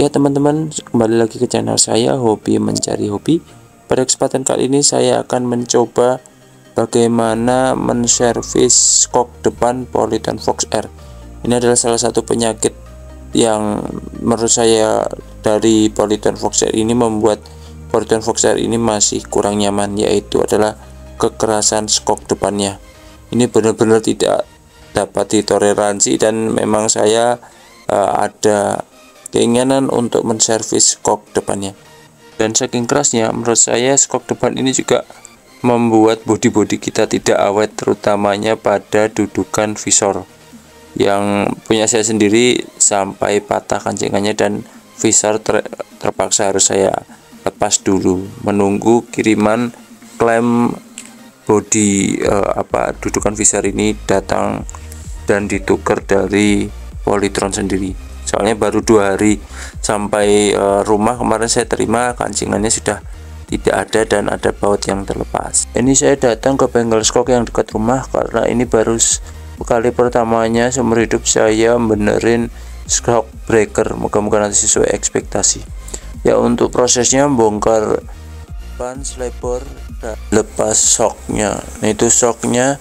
Ya teman-teman, kembali lagi ke channel saya Hobi Mencari Hobi. Pada kesempatan kali ini saya akan mencoba bagaimana menservis kok depan Polytron Fox R. Ini adalah salah satu penyakit yang menurut saya dari Polytron Fox R ini membuat Polytron Fox R ini masih kurang nyaman, yaitu adalah kekerasan skok depannya. Ini benar-benar tidak dapat ditoleransi dan memang saya ada keinginan untuk menservis skok depannya. Dan saking kerasnya, menurut saya skok depan ini juga membuat bodi-bodi kita tidak awet, terutamanya pada dudukan visor yang punya saya sendiri sampai patah kancingannya, dan visor terpaksa harus saya lepas dulu menunggu kiriman klaim bodi dudukan visor ini datang dan ditukar dari Polytron sendiri. Soalnya baru 2 hari sampai rumah kemarin saya terima, kancingannya sudah tidak ada dan ada baut yang terlepas. Ini saya datang ke bengkel skok yang dekat rumah karena ini baru kali pertamanya seumur hidup saya benerin skok breaker. Moga-moga nanti sesuai ekspektasi. Ya, untuk prosesnya bongkar ban slebor dan lepas soknya. Nah, itu soknya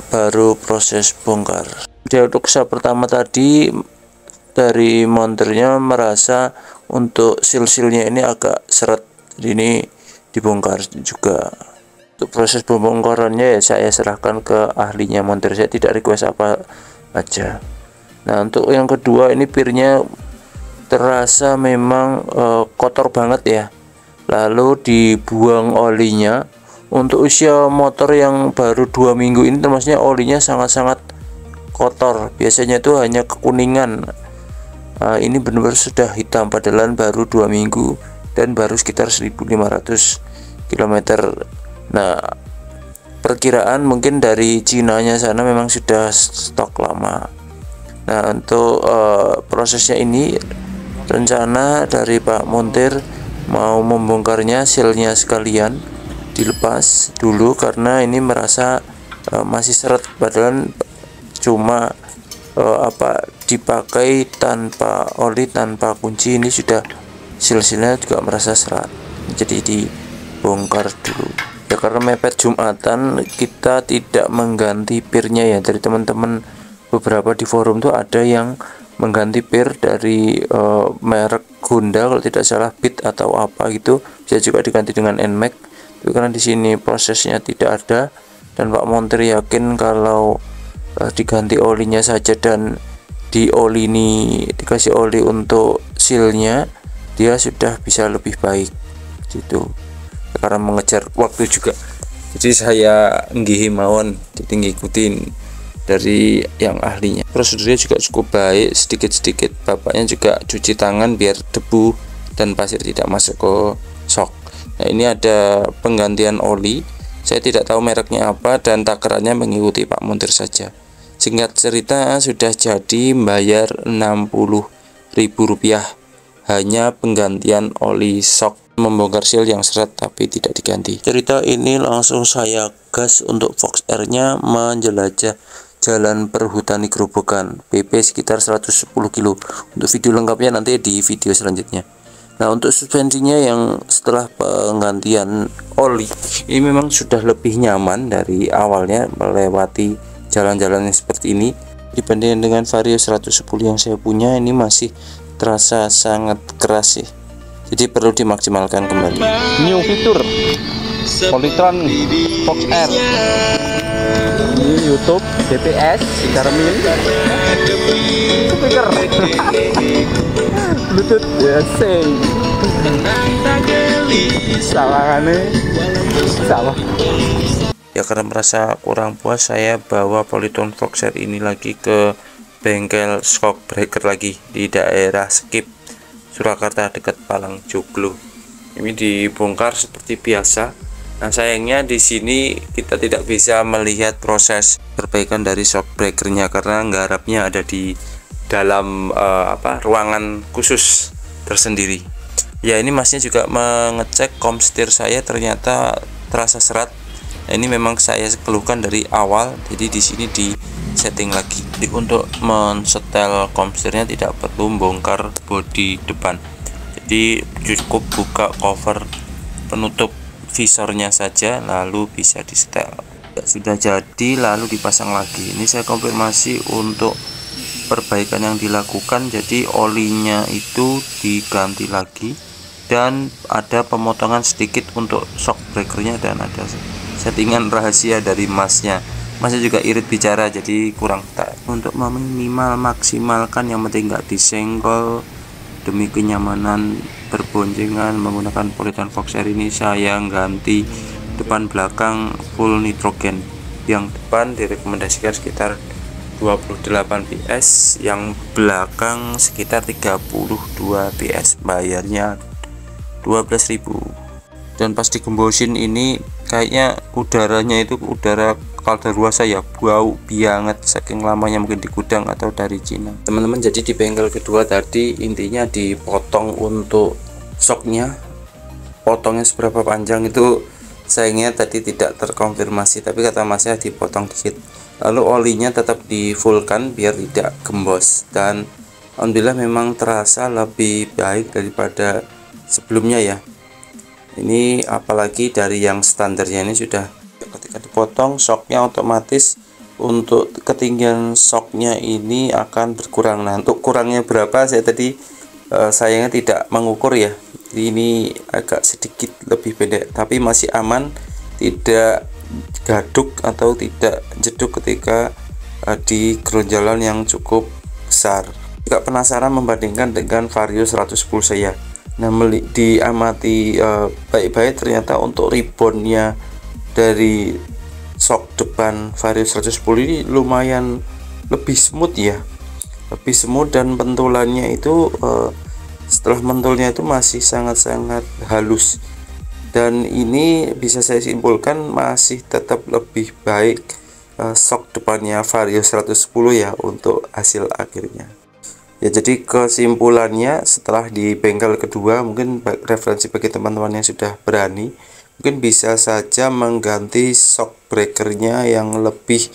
baru proses bongkar. Jadi untuk usaha pertama tadi dari monternya merasa untuk sil-silnya ini agak seret, jadi ini dibongkar juga. Untuk proses pembongkarannya ya saya serahkan ke ahlinya monter, saya tidak request apa aja. Nah, untuk yang kedua ini pirnya terasa memang kotor banget ya, lalu dibuang olinya. Untuk usia motor yang baru 2 minggu ini termasuknya olinya sangat-sangat kotor, biasanya itu hanya kekuningan. Ini benar-benar sudah hitam padahal baru 2 minggu dan baru sekitar 1500 km. Nah, perkiraan mungkin dari Cina-nya sana memang sudah stok lama. Nah, untuk prosesnya ini rencana dari Pak Montir mau membongkarnya, silnya sekalian dilepas dulu karena ini merasa masih seret, padahal cuma dipakai tanpa oli, tanpa kunci, ini sudah sil-silnya juga merasa serat, jadi dibongkar dulu ya. Karena mepet Jumatan kita tidak mengganti pirnya ya, dari teman-teman beberapa di forum tuh ada yang mengganti pir dari merek Honda kalau tidak salah, Beat atau apa gitu, bisa juga diganti dengan NMAX. Tapi karena di sini prosesnya tidak ada dan Pak Montir yakin kalau diganti olinya saja dan dikasih oli untuk silnya, dia sudah bisa lebih baik gitu, karena mengejar waktu juga. Jadi saya nggihi mawon, jadi ngikutin dari yang ahlinya. Prosedurnya juga cukup baik, sedikit-sedikit bapaknya juga cuci tangan biar debu dan pasir tidak masuk ke sok. Nah, ini ada penggantian oli, saya tidak tahu mereknya apa dan takarannya mengikuti Pak Montir saja. Singkat cerita sudah jadi, bayar Rp60.000 hanya penggantian oli sok, membongkar seal yang seret tapi tidak diganti. Cerita ini langsung saya gas untuk Fox R nya menjelajah jalan perhutani Grobogan, PP sekitar 110 kilo. Untuk video lengkapnya nanti di video selanjutnya. Nah, untuk suspensinya yang setelah penggantian oli ini memang sudah lebih nyaman dari awalnya melewati jalan-jalan yang seperti ini dibandingkan dengan Vario 110 yang saya punya. Ini masih terasa sangat keras sih, jadi perlu dimaksimalkan kembali. New fitur Polytron Fox R ini YouTube DPS 3 min speaker Bluetooth ya, salah. Ya, karena merasa kurang puas, saya bawa Polytron Fox R ini lagi ke bengkel skok breaker lagi di daerah Skip, Surakarta, dekat Palang Joglo. Ini dibongkar seperti biasa. Nah, sayangnya di sini kita tidak bisa melihat proses perbaikan dari shock breakernya karena nggarapnya ada di dalam ruangan khusus tersendiri. Ya, ini masnya juga mengecek komsetir saya, ternyata terasa serat. Nah, ini memang saya keluhkan dari awal, jadi di sini di setting lagi. Jadi untuk mensetel komsetirnya tidak perlu bongkar bodi depan, Jadi cukup buka cover penutup visornya saja lalu bisa di setel. Sudah jadi lalu dipasang lagi. Ini saya konfirmasi untuk perbaikan yang dilakukan, jadi olinya itu diganti lagi dan ada pemotongan sedikit untuk shock breakernya, dan ada settingan rahasia dari masnya juga irit bicara, jadi kurang tak untuk meminimal maksimalkan, yang penting nggak disenggol. Demi kenyamanan berboncengan menggunakan Polytron Fox R ini saya ganti depan belakang full nitrogen. Yang depan direkomendasikan sekitar 28 PS, yang belakang sekitar 32 PS, bayarnya 12.000. Dan pas digembosin ini kayaknya udaranya itu udara kadaluarsa ya, bau banget saking lamanya mungkin di gudang atau dari Cina teman-teman. Jadi di bengkel kedua tadi intinya dipotong untuk shocknya, potongnya seberapa panjang itu sayangnya tadi tidak terkonfirmasi, tapi kata masnya dipotong dikit. Lalu olinya tetap di fullkan biar tidak gembos, dan alhamdulillah memang terasa lebih baik daripada sebelumnya ya. Ini apalagi dari yang standarnya ini sudah ketika dipotong shocknya otomatis untuk ketinggian shocknya ini akan berkurang. Nah, untuk kurangnya berapa saya tadi sayangnya tidak mengukur ya. Ini agak sedikit lebih pendek tapi masih aman, tidak gaduk atau tidak jeduk ketika di geronjalan yang cukup besar. Jika penasaran membandingkan dengan Vario 110 saya, nah diamati baik-baik, ternyata untuk reboundnya dari shock depan Vario 110 ini lumayan lebih smooth ya, lebih smooth, dan pentulannya itu setelah mentulnya itu masih sangat-sangat halus, dan ini bisa saya simpulkan masih tetap lebih baik shock depannya Vario 110 ya untuk hasil akhirnya ya. Jadi kesimpulannya setelah di bengkel kedua, mungkin referensi bagi teman-teman yang sudah berani, mungkin bisa saja mengganti shock breakernya yang lebih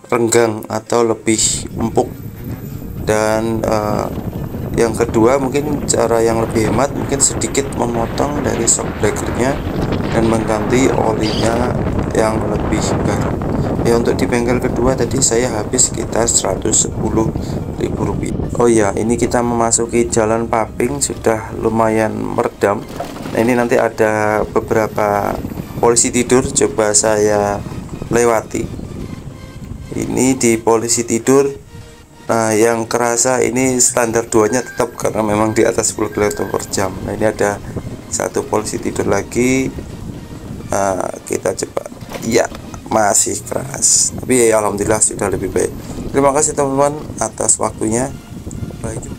renggang atau lebih empuk. Dan yang kedua mungkin cara yang lebih hemat, mungkin sedikit memotong dari shock breakernya dan mengganti olinya yang lebih baru ya. Untuk di bengkel kedua tadi saya habis sekitar 110.000 rupiah. Oh ya, ini kita memasuki jalan Paping, sudah lumayan meredam. Nah, ini nanti ada beberapa polisi tidur, coba saya lewati. Ini di polisi tidur. Nah, yang kerasa ini standar 2-nya tetap karena memang di atas 10 km per jam. Nah, ini ada satu polisi tidur lagi. Nah, kita coba. Ya, masih keras. Tapi ya alhamdulillah sudah lebih baik. Terima kasih teman-teman atas waktunya. Baik.